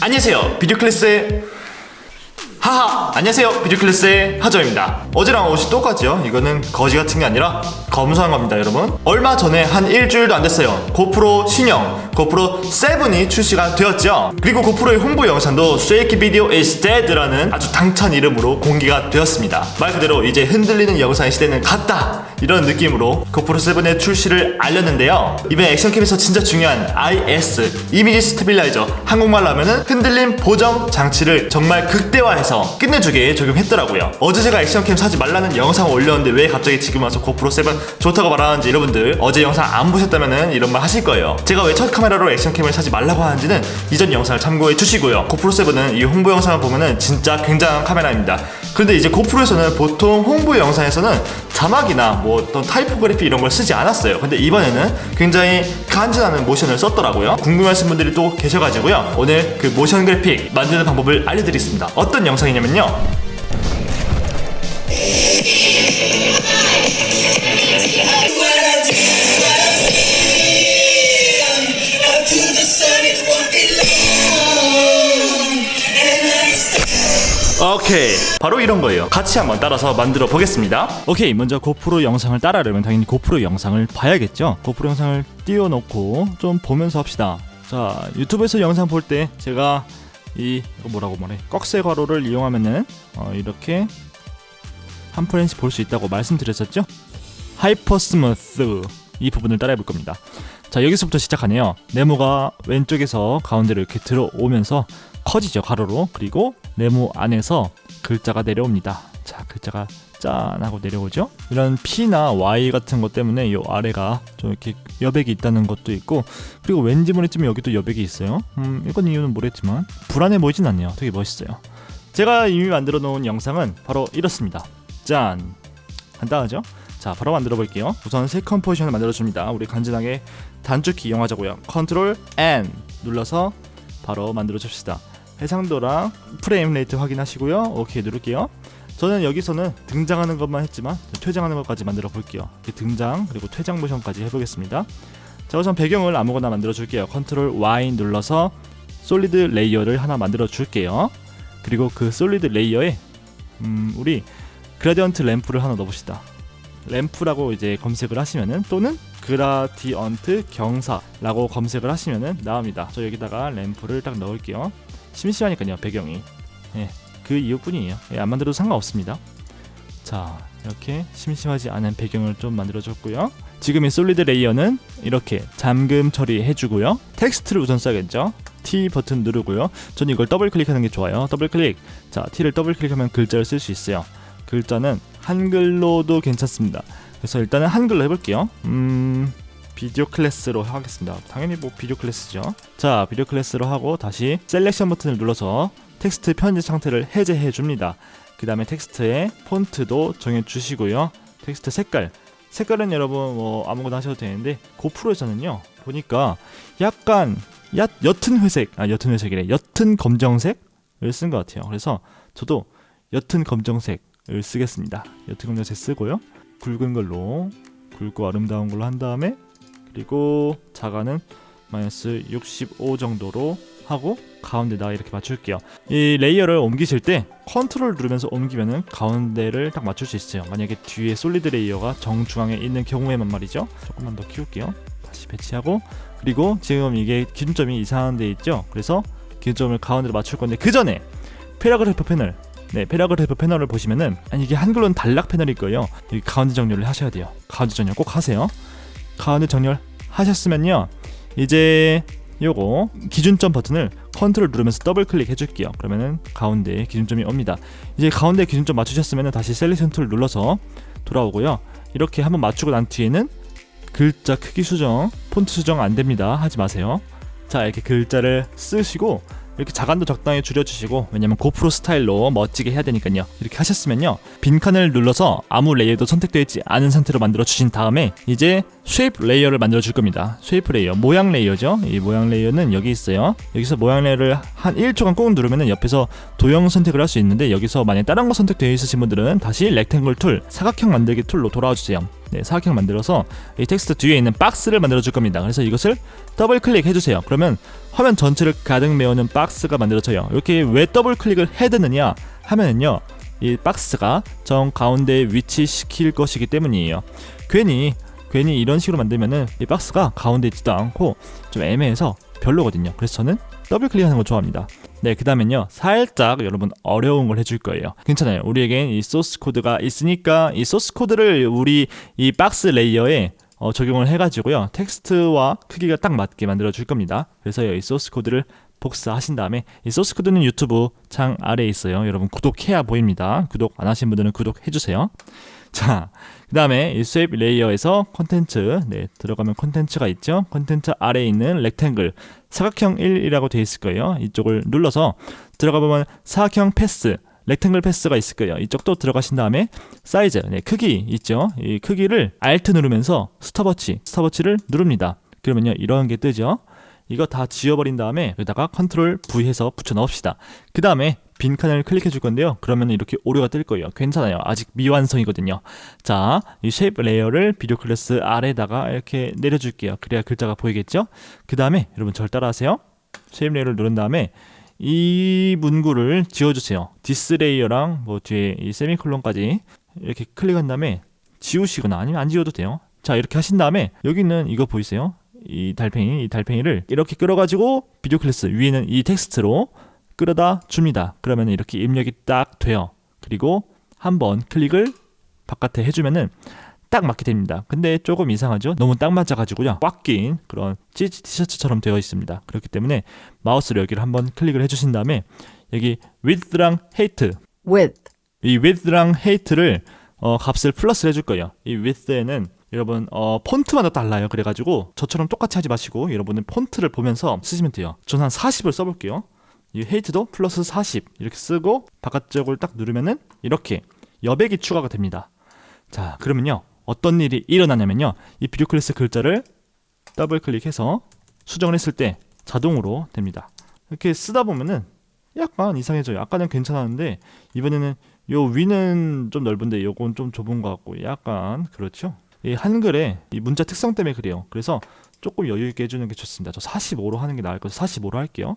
안녕하세요, 비디오 클래스의 안녕하세요, 비디오 클래스의 하정입니다. 어제랑 옷이 똑같죠? 이거는 거지 같은 게 아니라 검소한 겁니다, 여러분. 얼마 전에 한 일주일도 안 됐어요. 고프로 신형 고프로 7이 출시가 되었죠. 그리고 고프로의 홍보 영상도 Shake Video is Dead라는 아주 당찬 이름으로 공개가 되었습니다. 말 그대로 이제 흔들리는 영상의 시대는 갔다, 이런 느낌으로 고프로 7의 출시를 알렸는데요. 이번에 액션캠에서 진짜 중요한 IS 이미지 스테빌라이저, 한국말로 하면은 흔들림 보정 장치를 정말 극대화해서 끝내주게 적용했더라고요. 어제 제가 액션캠 사지 말라는 영상을 올렸는데 왜 갑자기 지금 와서 고프로 7 좋다고 말하는지, 여러분들 어제 영상 안 보셨다면은 이런 말 하실 거예요. 제가 왜 첫 카메라로 액션캠을 사지 말라고 하는지는 이전 영상을 참고해 주시고요. 고프로 7은 이 홍보 영상을 보면은 진짜 굉장한 카메라입니다. 그런데 이제 고프로에서는 보통 홍보 영상에서는 자막이나 뭐 어떤 타이포그래피 이런 걸 쓰지 않았어요. 근데 이번에는 굉장히 간지나는 모션을 썼더라고요. 궁금하신 분들이 또 계셔가지고요, 오늘 그 모션 그래픽 만드는 방법을 알려드리겠습니다. 어떤 영상이냐면요, 오케이, 바로 이런 거예요. 같이 한번 따라서 만들어 보겠습니다. 오케이, 먼저 고프로 영상을 따라하려면 당연히 고프로 영상을 봐야겠죠. 고프로 영상을 띄워놓고 좀 보면서 합시다. 자, 유튜브에서 영상 볼 때 제가 이거 뭐라고 말해, 꺽쇠 괄호를 이용하면은 이렇게 한 프레임씩 볼 수 있다고 말씀드렸었죠. 하이퍼 스무스, 이 부분을 따라해 볼 겁니다. 자, 여기서부터 시작하네요. 네모가 왼쪽에서 가운데로 이렇게 들어오면서 커지죠, 가로로. 그리고 네모 안에서 글자가 내려옵니다. 자, 글자가 짠 하고 내려오죠. 이런 P나 Y 같은 것 때문에 이 아래가 좀 이렇게 여백이 있다는 것도 있고, 그리고 왠지 모르겠지만 여기도 여백이 있어요. 이건 이유는 모르겠지만 불안해 보이진 않네요. 되게 멋있어요. 제가 이미 만들어 놓은 영상은 바로 이렇습니다. 짠! 간단하죠? 자, 바로 만들어 볼게요. 우선 새 컴포지션을 만들어 줍니다. 우리 간단하게 단축키 이용하자고요. 컨트롤 N 눌러서 바로 만들어 줍시다. 해상도랑 프레임 레이트 확인하시고요. 오케이 누를게요. 저는 여기서는 등장하는 것만 했지만 퇴장하는 것까지 만들어 볼게요. 등장 그리고 퇴장 모션까지 해보겠습니다. 자, 우선 배경을 아무거나 만들어 줄게요. 컨트롤 Y 눌러서 솔리드 레이어를 하나 만들어 줄게요. 그리고 그 솔리드 레이어에 우리 그라디언트 램프를 하나 넣어봅시다. 램프라고 이제 검색을 하시면은, 또는 그라디언트 경사라고 검색을 하시면은 나옵니다. 저 여기다가 램프를 딱 넣을게요. 심심하니까요, 배경이. 예, 그 이유뿐이에요. 예, 안 만들어도 상관없습니다. 자, 이렇게 심심하지 않은 배경을 좀 만들어줬고요. 지금 이 솔리드 레이어는 이렇게 잠금 처리해주고요. 텍스트를 우선 써야겠죠. T 버튼 누르고요. 저는 이걸 더블 클릭하는 게 좋아요. 더블 클릭. 자, T를 더블 클릭하면 글자를 쓸 수 있어요. 글자는 한글로도 괜찮습니다. 그래서 일단은 한글로 해볼게요. 비디오 클래스로 하겠습니다. 당연히 뭐 비디오 클래스죠. 자, 비디오 클래스로 하고 다시 셀렉션 버튼을 눌러서 텍스트 편집 상태를 해제해 줍니다. 그 다음에 텍스트의 폰트도 정해 주시고요. 텍스트 색깔은 여러분 뭐 아무거나 하셔도 되는데, 고프로에서는요 보니까 약간 옅은 회색, 옅은 회색이래, 옅은 검정색을 쓴 것 같아요. 그래서 저도 옅은 검정색을 쓰겠습니다. 옅은 검정색 쓰고요. 굵은 걸로, 굵고 아름다운 걸로 한 다음에, 그리고 자가는 마이너스 65 정도로 하고 가운데다가 이렇게 맞출게요. 이 레이어를 옮기실 때 컨트롤 누르면서 옮기면은 가운데를 딱 맞출 수 있어요. 만약에 뒤에 솔리드 레이어가 정중앙에 있는 경우에만 말이죠. 조금만 더 키울게요. 다시 배치하고, 그리고 지금 이게 기준점이 이상한 데 있죠. 그래서 기준점을 가운데로 맞출 건데, 그 전에 패러그래프 패널, 패러그래프 패널을 보시면은, 이게 한글로는 단락 패널일 거예요. 여기 가운데 정렬을 하셔야 돼요. 가운데 정렬 꼭 하세요. 가운데 정렬 하셨으면요, 이제 요거 기준점 버튼을 컨트롤 누르면서 더블 클릭 해줄게요. 그러면은 가운데에 기준점이 옵니다. 이제 가운데 기준점 맞추셨으면 다시 셀렉션 툴 눌러서 돌아오고요. 이렇게 한번 맞추고 난 뒤에는 글자 크기 수정, 폰트 수정 안 됩니다. 하지 마세요. 자, 이렇게 글자를 쓰시고, 이렇게 자간도 적당히 줄여주시고, 왜냐면 고프로 스타일로 멋지게 해야 되니까요. 이렇게 하셨으면요, 빈칸을 눌러서 아무 레이어도 선택되어 있지 않은 상태로 만들어 주신 다음에 이제 쉐이프 레이어를 만들어 줄 겁니다. 쉐이프 레이어, 모양 레이어죠. 이 모양 레이어는 여기 있어요. 여기서 모양 레이어를 한 1초간 꾹 누르면은 옆에서 도형 선택을 할 수 있는데, 여기서 만약 다른 거 선택되어 있으신 분들은 다시 렉탱글 툴, 사각형 만들기 툴로 돌아와 주세요. 네, 사각형 만들어서 이 텍스트 뒤에 있는 박스를 만들어 줄 겁니다. 그래서 이것을 더블 클릭해 주세요. 그러면 화면 전체를 가득 메우는 박스가 만들어져요. 이렇게 왜 더블 클릭을 해야 되느냐 하면은요, 이 박스가 정 가운데에 위치시킬 것이기 때문이에요. 괜히 이런 식으로 만들면은 이 박스가 가운데 있지도 않고 좀 애매해서 별로거든요. 그래서 저는 더블 클릭하는 거 좋아합니다. 네, 그 다음엔요, 살짝 여러분 어려운 걸 해줄 거예요. 괜찮아요. 우리에겐 이 소스 코드가 있으니까 이 소스 코드를 우리 이 박스 레이어에 적용을 해가지고요, 텍스트와 크기가 딱 맞게 만들어 줄 겁니다. 그래서 이 소스 코드를 복사하신 다음에, 이 소스 코드는 유튜브 창 아래에 있어요. 여러분 구독해야 보입니다. 구독 안 하신 분들은 구독해주세요. 자, 그 다음에 이 쉐입 레이어에서 콘텐츠, 네, 들어가면 콘텐츠가 있죠. 콘텐츠 아래에 있는 렉탱글 사각형 1이라고 되어 있을 거예요. 이쪽을 눌러서 들어가 보면 사각형 패스, 렉탱글 패스가 있을 거예요. 이쪽도 들어가신 다음에 사이즈, 네, 크기 있죠. 이 크기를 Alt 누르면서 스톱워치를 누릅니다. 그러면요, 이런 게 뜨죠. 이거 다 지워버린 다음에 여기다가 컨트롤 V 해서 붙여 넣읍시다. 그 다음에 빈칸을 클릭해 줄 건데요, 그러면 이렇게 오류가 뜰 거예요. 괜찮아요. 아직 미완성이거든요. 자, 이 쉐입 레이어를 비디오 클래스 아래에다가 이렇게 내려줄게요. 그래야 글자가 보이겠죠. 그 다음에 여러분 절 따라하세요. 쉐입 레이어를 누른 다음에 이 문구를 지워주세요. 디스 레이어랑 뭐 뒤에 이 세미콜론까지 이렇게 클릭한 다음에 지우시거나 아니면 안 지워도 돼요. 자, 이렇게 하신 다음에 여기 있는 이거 보이세요? 이 달팽이를 이렇게 끌어가지고 비디오 클래스 위에는 이 텍스트로 끌어다 줍니다. 그러면 이렇게 입력이 딱 돼요. 그리고 한번 클릭을 바깥에 해주면은 딱 맞게 됩니다. 근데 조금 이상하죠? 너무 딱 맞아가지고요, 꽉 낀 그런 찌지 티셔츠처럼 되어 있습니다. 그렇기 때문에 마우스로 여기를 한번 클릭을 해주신 다음에 여기 width랑 height, 이 width랑 height를 값을 플러스 해줄 거예요. 이 width에는 여러분 폰트마다 달라요. 그래가지고 저처럼 똑같이 하지 마시고 여러분은 폰트를 보면서 쓰시면 돼요. 저는 한 40을 써볼게요. 이 헤이트도 플러스 40 이렇게 쓰고 바깥쪽을 딱 누르면은 이렇게 여백이 추가가 됩니다. 자, 그러면요, 어떤 일이 일어나냐면요, 이 비디오 클래스 글자를 더블 클릭해서 수정을 했을 때 자동으로 됩니다. 이렇게 쓰다 보면은 약간 이상해져요. 아까는 괜찮았는데 이번에는 요 위는 좀 넓은데 요건 좀 좁은 것 같고 약간 그렇죠. 이 한글의 이 문자 특성 때문에 그래요. 그래서 조금 여유 있게 해주는 게 좋습니다. 저 45로 하는 게 나을 거죠. 45로 할게요.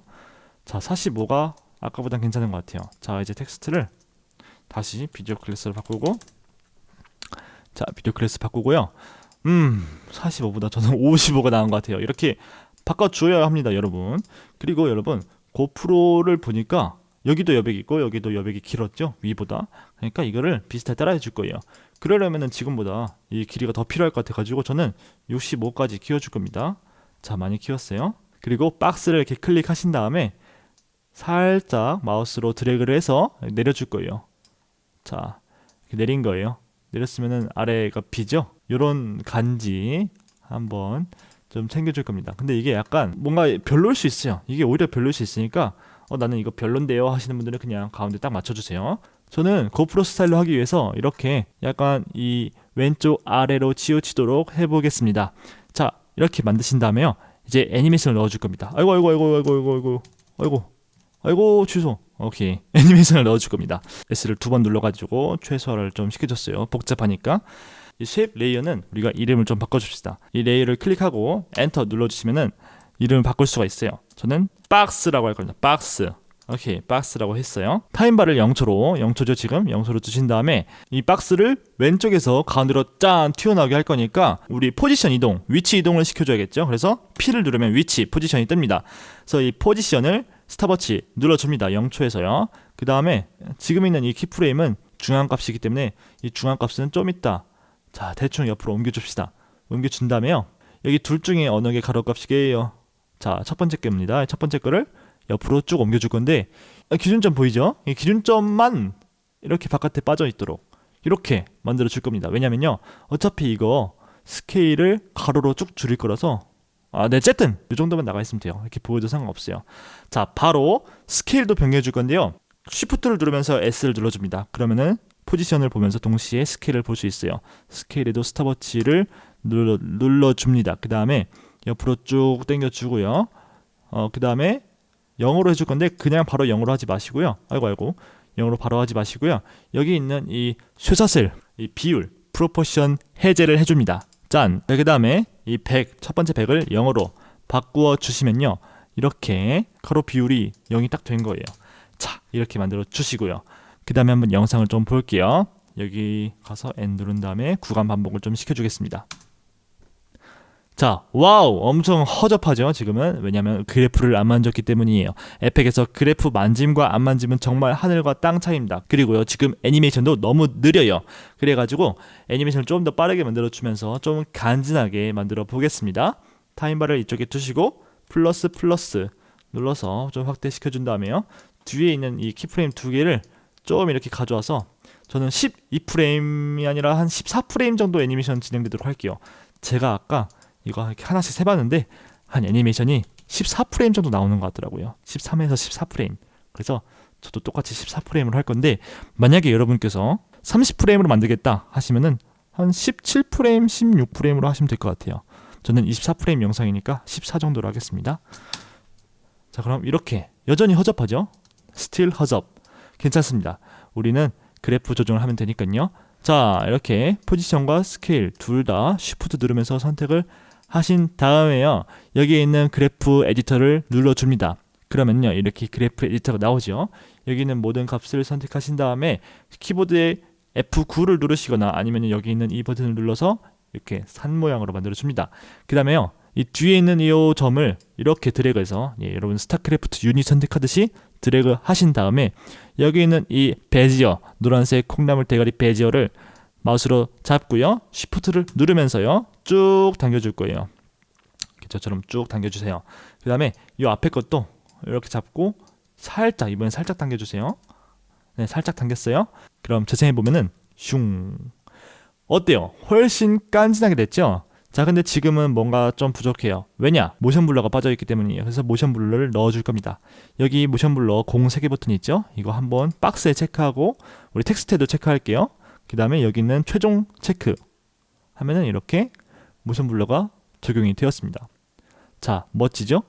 자, 45가 아까보단 괜찮은 것 같아요. 자, 이제 텍스트를 다시 비디오 클래스로 바꾸고, 자, 비디오 클래스 바꾸고요. 45보다 저는 55가 나은 것 같아요. 이렇게 바꿔줘야 합니다, 여러분. 그리고 여러분, 고프로를 보니까 여기도 여백이 있고 여기도 여백이 길었죠, 위보다. 그러니까 이거를 비슷하게 따라해 줄 거예요. 그러려면은 지금보다 이 길이가 더 필요할 것 같아가지고 저는 65까지 키워줄 겁니다. 자, 많이 키웠어요. 그리고 박스를 이렇게 클릭하신 다음에 살짝 마우스로 드래그를 해서 내려줄 거예요. 자, 이렇게 내린 거예요. 내렸으면은 아래가 비죠? 요런 간지 한번 좀 챙겨줄 겁니다. 근데 이게 약간 뭔가 별로일 수 있어요. 이게 오히려 별로일 수 있으니까 나는 이거 별론데요 하시는 분들은 그냥 가운데 딱 맞춰주세요. 저는 고프로 스타일로 하기 위해서 이렇게 약간 이 왼쪽 아래로 치우치도록 해보겠습니다. 자, 이렇게 만드신 다음에요, 이제 애니메이션을 넣어줄 겁니다. 아이고 취소. 오케이, 애니메이션을 넣어줄 겁니다. S를 2번 눌러가지고 최소화를 좀 시켜줬어요. 복잡하니까. 이 쉐입 레이어는 우리가 이름을 좀 바꿔줍시다. 이 레이어를 클릭하고 엔터 눌러주시면은 이름을 바꿀 수가 있어요. 저는 박스라고 할 겁니다. 박스. 오케이, 박스라고 했어요. 타임바를 0초죠. 지금 0초로 두신 다음에 이 박스를 왼쪽에서 가운데로 짠 튀어나오게 할 거니까 우리 포지션 이동, 위치 이동을 시켜줘야겠죠. 그래서 P를 누르면 위치, 포지션이 뜹니다. 그래서 이 포지션을 스탑워치 눌러줍니다. 0초에서요. 그 다음에 지금 있는 이 키프레임은 중앙값이기 때문에 이 중앙값은 좀 있다. 자, 대충 옆으로 옮겨줍시다. 옮겨준 다음에요, 여기 둘 중에 어느 게 가로값이게요. 자, 첫 번째 겁니다. 첫 번째 거를 옆으로 쭉 옮겨줄 건데, 기준점 보이죠? 이 기준점만 이렇게 바깥에 빠져 있도록 이렇게 만들어 줄 겁니다. 왜냐면요, 어차피 이거 스케일을 가로로 쭉 줄일 거라서 네, 어쨌든 이 정도만 나가 있으면 돼요. 이렇게 보여도 상관없어요. 자, 바로 스케일도 변경해 줄 건데요, Shift를 누르면서 S를 눌러줍니다. 그러면은 포지션을 보면서 동시에 스케일을 볼 수 있어요. 스케일에도 스탑워치를 눌러줍니다. 그 다음에 옆으로 쭉 당겨주고요. 그 다음에 0으로 해줄 건데 그냥 바로 0으로 하지 마시고요. 아이고 0으로 바로 하지 마시고요. 여기 있는 이 쇠사슬, 이 비율, 프로포션 해제를 해줍니다. 짠! 그 다음에 이 100, 첫 번째 100을 0으로 바꾸어 주시면요, 이렇게 가로 비율이 0이 딱 된 거예요. 자, 이렇게 만들어 주시고요. 그 다음에 한번 영상을 좀 볼게요. 여기 가서 N 누른 다음에 구간 반복을 좀 시켜주겠습니다. 자, 와우! 엄청 허접하죠, 지금은? 왜냐면 그래프를 안 만졌기 때문이에요. 에펙에서 그래프 만짐과 안 만짐은 정말 하늘과 땅 차이입니다. 그리고요, 지금 애니메이션도 너무 느려요. 그래가지고 애니메이션을 좀 더 빠르게 만들어주면서 좀 간지나게 만들어 보겠습니다. 타임바를 이쪽에 두시고 플러스 눌러서 좀 확대시켜준 다음에요, 뒤에 있는 이 키프레임 두 개를 좀 이렇게 가져와서 저는 12프레임이 아니라 한 14프레임 정도 애니메이션 진행되도록 할게요. 제가 아까 이거 이렇게 하나씩 세봤는데 한 애니메이션이 14프레임 정도 나오는 것 같더라고요. 13에서 14프레임. 그래서 저도 똑같이 14프레임으로 할 건데, 만약에 여러분께서 30프레임으로 만들겠다 하시면은 한 17프레임, 16프레임으로 하시면 될 것 같아요. 저는 24프레임 영상이니까 14 정도로 하겠습니다. 자, 그럼 이렇게 여전히 허접하죠? 스틸 허접. 괜찮습니다. 우리는 그래프 조정을 하면 되니까요. 자, 이렇게 포지션과 스케일 둘 다 쉬프트 누르면서 선택을 하신 다음에요, 여기에 있는 그래프 에디터를 눌러줍니다. 그러면요, 이렇게 그래프 에디터가 나오죠. 여기 있는 모든 값을 선택하신 다음에 키보드에 F9를 누르시거나 아니면 여기 있는 이 버튼을 눌러서 이렇게 산 모양으로 만들어줍니다. 그 다음에요, 이 뒤에 있는 이 점을 이렇게 드래그해서, 여러분 스타크래프트 유닛 선택하듯이 드래그 하신 다음에 여기 있는 이 베지어, 노란색 콩나물 대가리 베지어를 마우스로 잡고요, 쉬프트를 누르면서요 쭉 당겨줄 거예요. 저처럼 쭉 당겨주세요. 그 다음에 이 앞에 것도 이렇게 잡고 살짝, 이번엔 살짝 당겨주세요. 네, 살짝 당겼어요. 그럼 재생해보면은 슝, 어때요? 훨씬 깐진하게 됐죠? 자, 근데 지금은 뭔가 좀 부족해요. 왜냐? 모션 블러가 빠져있기 때문이에요. 그래서 모션 블러를 넣어줄 겁니다. 여기 모션 블러 공 3개 버튼 있죠? 이거 한번 박스에 체크하고 우리 텍스트에도 체크할게요. 그 다음에 여기 있는 최종 체크 하면은 이렇게 모션 블러가 적용이 되었습니다. 자, 멋지죠?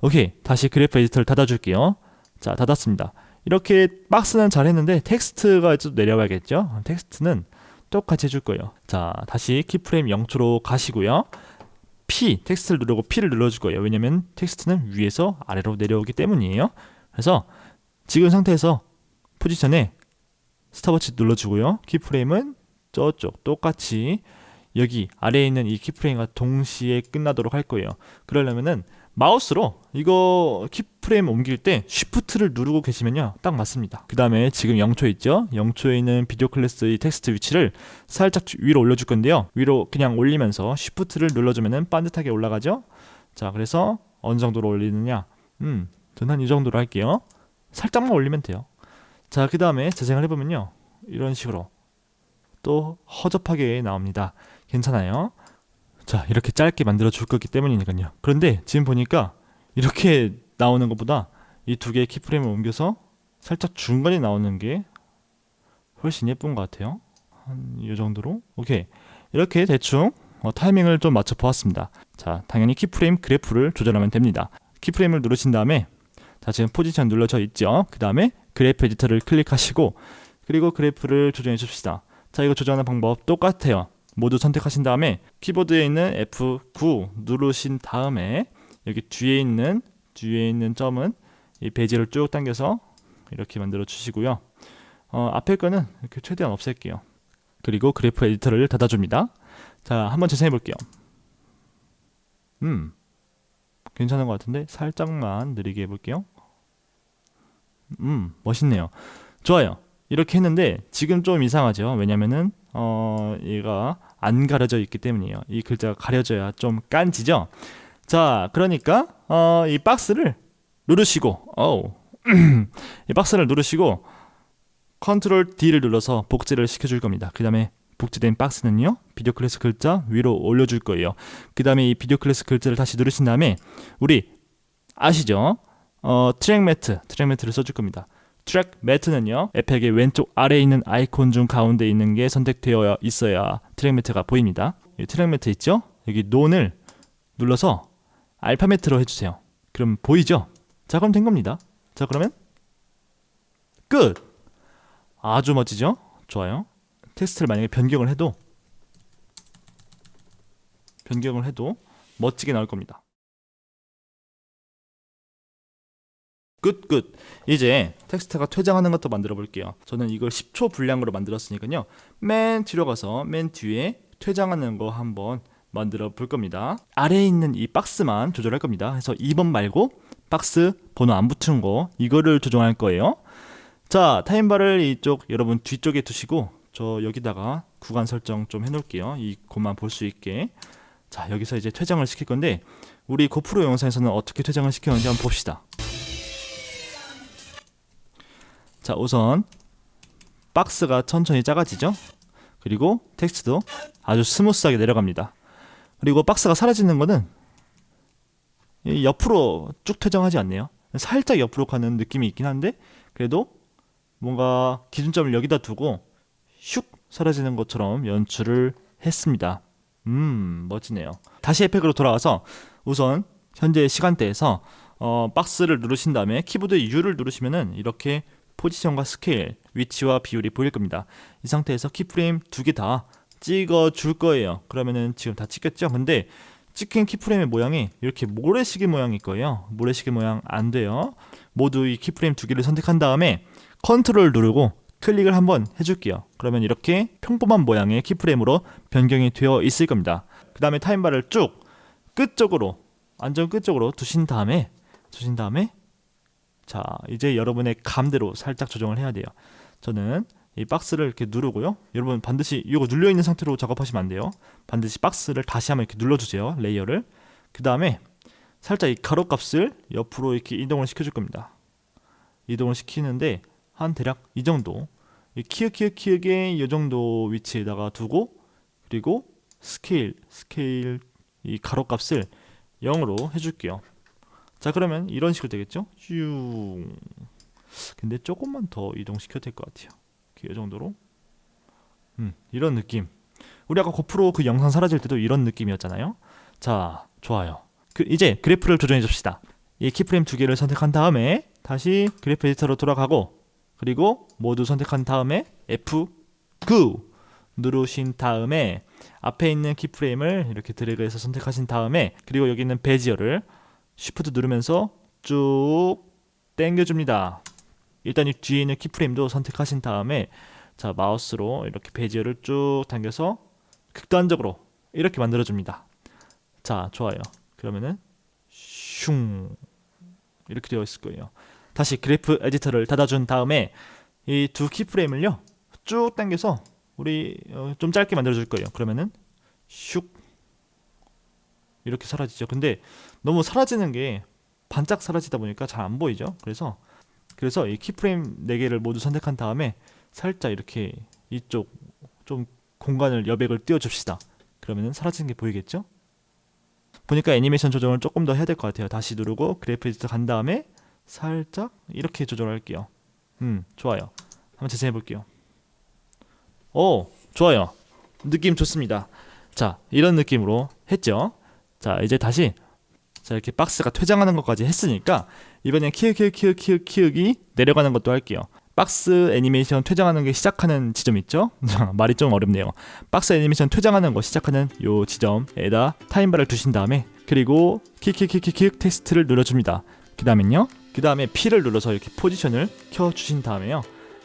오케이, 다시 그래프 에디터를 닫아줄게요. 자, 닫았습니다. 이렇게 박스는 잘 했는데 텍스트가 좀 내려가야겠죠? 텍스트는 똑같이 해줄 거예요. 자, 다시 키프레임 0초로 가시고요. P, 텍스트를 누르고 P를 눌러줄 거예요. 왜냐면 텍스트는 위에서 아래로 내려오기 때문이에요. 그래서 지금 상태에서 포지션에 스탑워치 눌러주고요. 키프레임은 저쪽 똑같이 여기 아래에 있는 이 키프레임과 동시에 끝나도록 할 거예요. 그러려면은 마우스로 이거 키프레임 옮길 때 쉬프트를 누르고 계시면요 딱 맞습니다. 그 다음에 지금 0초 있죠? 0초에 있는 비디오 클래스의 텍스트 위치를 살짝 위로 올려줄 건데요, 위로 그냥 올리면서 쉬프트를 눌러주면은 반듯하게 올라가죠? 자, 그래서 어느 정도로 올리느냐, 저는 한 이 정도로 할게요. 살짝만 올리면 돼요. 자, 그 다음에 재생을 해보면요, 이런 식으로 또 허접하게 나옵니다. 괜찮아요? 자, 이렇게 짧게 만들어 줄 거기 때문이니까요. 그런데 지금 보니까 이렇게 나오는 것보다 이 두 개의 키프레임을 옮겨서 살짝 중간에 나오는 게 훨씬 예쁜 것 같아요. 한 이 정도로. 오케이, 이렇게 대충 타이밍을 좀 맞춰 보았습니다. 자, 당연히 키프레임 그래프를 조절하면 됩니다. 키프레임을 누르신 다음에, 자, 지금 포지션 눌러져 있죠? 그 다음에 그래프 에디터를 클릭하시고, 그리고 그래프를 조정해 줍시다. 자, 이거 조정하는 방법 똑같아요. 모두 선택하신 다음에 키보드에 있는 F9 누르신 다음에 여기 뒤에 있는 점은 이 베지를 쭉 당겨서 이렇게 만들어 주시고요. 앞에 거는 이렇게 최대한 없앨게요. 그리고 그래프 에디터를 닫아줍니다. 자, 한번 재생해 볼게요. 괜찮은 것 같은데 살짝만 느리게 해볼게요. 멋있네요. 좋아요. 이렇게 했는데 지금 좀 이상하죠? 왜냐면은 얘가 안 가려져 있기 때문이에요. 이 글자가 가려져야 좀 깐지죠? 자, 그러니까 이 박스를 누르시고 이 박스를 누르시고 컨트롤 D를 눌러서 복제를 시켜줄 겁니다. 그 다음에 복제된 박스는요, 비디오 클래스 글자 위로 올려줄 거예요. 그 다음에 이 비디오 클래스 글자를 다시 누르신 다음에 우리 아시죠? 트랙 매트를 써줄 겁니다. 트랙 매트는요, 에펙의 왼쪽 아래에 있는 아이콘 중 가운데 있는 게 선택되어 있어야 트랙 매트가 보입니다. 이 트랙 매트 있죠? 여기 논을 눌러서 알파 매트로 해주세요. 그럼 보이죠? 자, 그럼 된 겁니다. 자, 그러면 끝! 아주 멋지죠? 좋아요. 텍스트를 만약에 변경을 해도 변경을 해도 멋지게 나올 겁니다. 끝. 이제 텍스트가 퇴장하는 것도 만들어 볼게요. 저는 이걸 10초 분량으로 만들었으니까요. 맨 뒤로 가서 맨 뒤에 퇴장하는 거 한번 만들어 볼 겁니다. 아래에 있는 이 박스만 조절할 겁니다. 그래서 2번 말고 박스 번호 안 붙은 거 이거를 조정할 거예요. 자, 타임바를 이쪽 여러분 뒤쪽에 두시고 저 여기다가 구간 설정 좀 해놓을게요. 이 곳만 볼 수 있게. 자, 여기서 이제 퇴장을 시킬 건데 우리 고프로 영상에서는 어떻게 퇴장을 시켰는지 한번 봅시다. 자, 우선 박스가 천천히 작아지죠. 그리고 텍스트도 아주 스무스하게 내려갑니다. 그리고 박스가 사라지는 거는 옆으로 쭉 퇴장하지 않네요. 살짝 옆으로 가는 느낌이 있긴 한데 그래도 뭔가 기준점을 여기다 두고 슉 사라지는 것처럼 연출을 했습니다. 멋지네요. 다시 에펙으로 돌아와서 우선 현재 시간대에서 박스를 누르신 다음에 키보드 U를 누르시면은 이렇게 포지션과 스케일, 위치와 비율이 보일 겁니다. 이 상태에서 키프레임 2개 다 찍어 줄 거예요. 그러면은 지금 다 찍혔죠? 근데 찍힌 키프레임의 모양이 이렇게 모래시계 모양일 거예요. 모래시계 모양 안 돼요. 모두 이 키프레임 2개를 선택한 다음에 컨트롤 누르고 클릭을 한번 해줄게요. 그러면 이렇게 평범한 모양의 키프레임으로 변경이 되어 있을 겁니다. 그 다음에 타임바를 쭉 끝쪽으로 완전 끝쪽으로 두신 다음에 자, 이제 여러분의 감대로 살짝 조정을 해야 돼요. 저는 이 박스를 이렇게 누르고요. 여러분 반드시 이거 눌려있는 상태로 작업하시면 안 돼요. 반드시 박스를 다시 한번 이렇게 눌러주세요. 레이어를. 그 다음에 살짝 이 가로값을 옆으로 이렇게 이동을 시켜줄 겁니다. 이동을 시키는데 한 대략 이 정도, 이 키읔의 이 정도 위치에다가 두고 그리고 스케일 이 가로값을 0으로 해줄게요. 자, 그러면 이런 식으로 되겠죠? 슈. 근데 조금만 더 이동시켜도 될 것 같아요. 이 정도로. 이런 느낌. 우리 아까 고프로 그 영상 사라질 때도 이런 느낌이었잖아요. 자, 좋아요. 이제 그래프를 조정해 줍시다. 이 키프레임 2개를 선택한 다음에 다시 그래프 에디터로 돌아가고 그리고 모두 선택한 다음에 F9 누르신 다음에 앞에 있는 키프레임을 이렇게 드래그해서 선택하신 다음에 그리고 여기 있는 베지어를 Shift 누르면서 쭉 당겨줍니다. 일단 이 뒤에 있는 키프레임도 선택하신 다음에 자, 마우스로 이렇게 베지어를 쭉 당겨서 극단적으로 이렇게 만들어줍니다. 자, 좋아요. 그러면은 슝 이렇게 되어 있을 거예요. 다시 그래프 에디터를 닫아준 다음에 이 두 키프레임을요 쭉 당겨서 우리 좀 짧게 만들어줄 거예요. 그러면은 슉 이렇게 사라지죠. 근데 너무 사라지는 게 반짝 사라지다 보니까 잘 안 보이죠. 그래서 이 키프레임 4개를 모두 선택한 다음에 살짝 이렇게 이쪽 좀 공간을 여백을 띄워줍시다. 그러면은 사라지는 게 보이겠죠? 보니까 애니메이션 조정을 조금 더 해야 될 것 같아요. 다시 누르고 그래프 에디터 간 다음에 살짝 이렇게 조절할게요. 좋아요. 한번 재생해 볼게요. 오, 좋아요. 느낌 좋습니다. 자, 이런 느낌으로 했죠. 자, 이제 다시 자, 이렇게 박스가 퇴장하는 것까지 했으니까 이번엔 키읔이 내려가는 것도 할게요. 박스 애니메이션 퇴장하는 게 시작하는 지점 있죠? 말이 좀 어렵네요. 박스 애니메이션 퇴장하는 거 시작하는 요 지점에다 타임바를 두신 다음에 그리고 키읔 텍스트를 눌러줍니다. 그 다음에 P를 눌러서 이렇게 포지션을 켜주신 다음에요.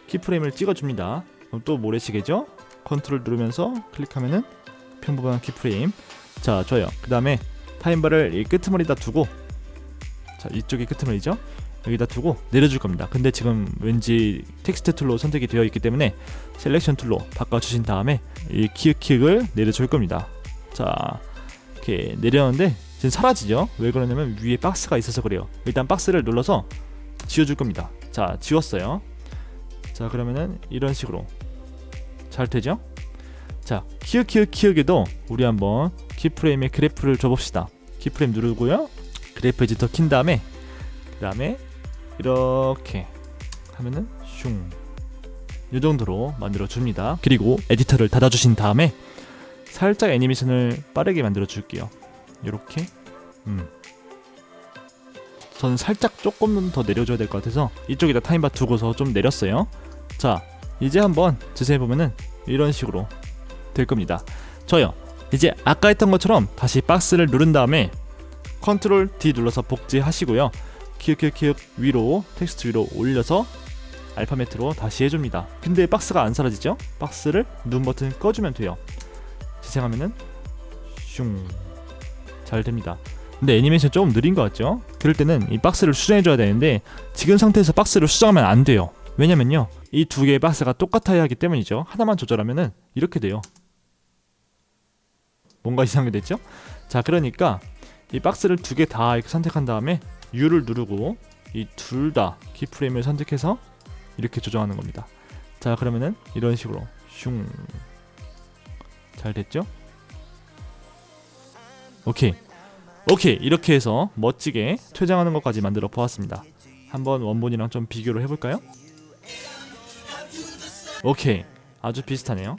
키프레임을 찍어줍니다. 그럼 또 모래시계죠? 컨트롤 누르면서 클릭하면은 평범한 키프레임. 자, 좋아요. 그 다음에 타임바를 이 끄트머리에다 두고 자, 이쪽이 끄트머리죠? 여기다 두고 내려줄 겁니다. 근데 지금 왠지 텍스트 툴로 선택이 되어 있기 때문에 셀렉션 툴로 바꿔주신 다음에 이 키읔을 내려줄 겁니다. 자, 이렇게 내렸는데 지금 사라지죠? 왜 그러냐면 위에 박스가 있어서 그래요. 일단 박스를 눌러서 지워줄 겁니다. 자, 지웠어요. 자, 그러면은 이런 식으로 잘 되죠? 자, 키읔에도 우리 한번 키프레임의 그래프를 줘봅시다. 키프레임 누르고요. 그래프 에디터 킨 다음에 그 다음에 이렇게 하면은 슝 이 정도로 만들어 줍니다. 그리고 에디터를 닫아주신 다음에 살짝 애니메이션을 빠르게 만들어 줄게요. 이렇게 저는 살짝 조금 더 내려줘야 될 것 같아서 이쪽에다 타임바 두고서 좀 내렸어요. 자, 이제 한번 자세히 보면은 이런 식으로 될 겁니다. 좋아요. 이제 아까 했던 것처럼 다시 박스를 누른 다음에 컨트롤 D 눌러서 복제하시고요. 키읔 위로 텍스트 위로 올려서 알파벳으로 다시 해줍니다. 근데 박스가 안 사라지죠? 박스를 눈 버튼 꺼주면 돼요. 재생하면은 슝, 잘 됩니다. 근데 애니메이션 조금 느린 것 같죠? 그럴 때는 이 박스를 수정해줘야 되는데 지금 상태에서 박스를 수정하면 안 돼요. 왜냐면요, 이 두 개의 박스가 똑같아야 하기 때문이죠. 하나만 조절하면은 이렇게 돼요. 뭔가 이상하게 됐죠? 자, 그러니까 이 박스를 두 개 다 이렇게 선택한 다음에 U를 누르고 이 둘 다 키프레임을 선택해서 이렇게 조정하는 겁니다. 자, 그러면은 이런 식으로 슝, 잘 됐죠? 오케이, 이렇게 해서 멋지게 퇴장하는 것까지 만들어 보았습니다. 한번 원본이랑 좀 비교를 해볼까요? 오케이, 아주 비슷하네요.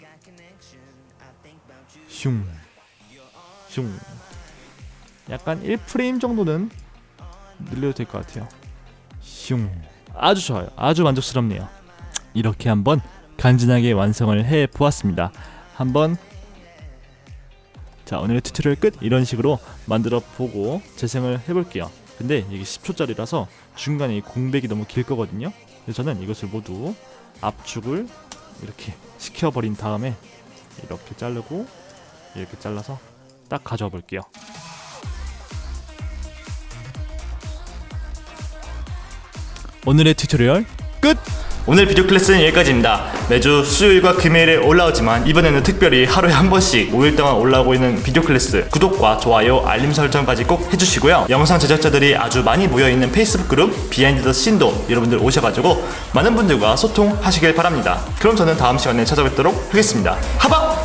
슝, 약간 1프레임 정도는 늘려도 될 것 같아요. 슝, 아주 좋아요. 아주 만족스럽네요. 이렇게 한번 간지나게 완성을 해 보았습니다. 한번, 자, 오늘의 튜토리얼 끝. 이런 식으로 만들어 보고 재생을 해볼게요. 근데 이게 10초짜리라서 중간에 이 공백이 너무 길 거거든요. 그래서 저는 이것을 모두 압축을 이렇게 시켜버린 다음에 이렇게 자르고 이렇게 잘라서 딱 가져와 볼게요. 오늘의 튜토리얼 끝! 오늘 비디오 클래스는 여기까지입니다. 매주 수요일과 금요일에 올라오지만 이번에는 특별히 하루에 한 번씩 5일 동안 올라오고 있는 비디오 클래스, 구독과 좋아요, 알림 설정까지 꼭 해주시고요. 영상 제작자들이 아주 많이 모여있는 페이스북 그룹 비하인드 더 씬도 여러분들 오셔가지고 많은 분들과 소통하시길 바랍니다. 그럼 저는 다음 시간에 찾아뵙도록 하겠습니다. 하박!